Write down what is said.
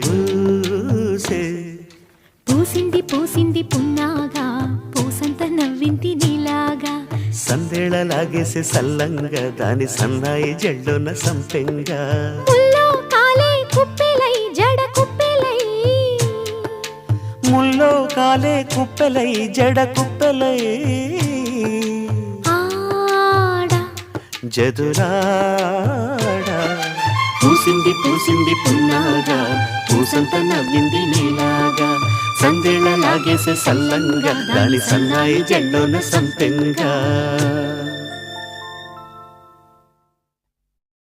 విరబూసే. పూసింది పూసింది పున్నాగా పూసంత నవ్వింది నీలాగా సందేళ లాగేసే సల్లంగా దాని సన్నాయి జల్లున సంపెంగా ముల్లో కాలే కుప్పెలై జడ కుప్పెలై ముల్లో కాలే కుప్పెలై జడ కుప్పెలై ఆడా జదులాడా. పూసింది పూసింది పున్నాగా పూసంత నవ్వింది నీలాగా సందేళ లాగేసే సల్లంగా దాని సన్నాయి జల్లున సంపెంగా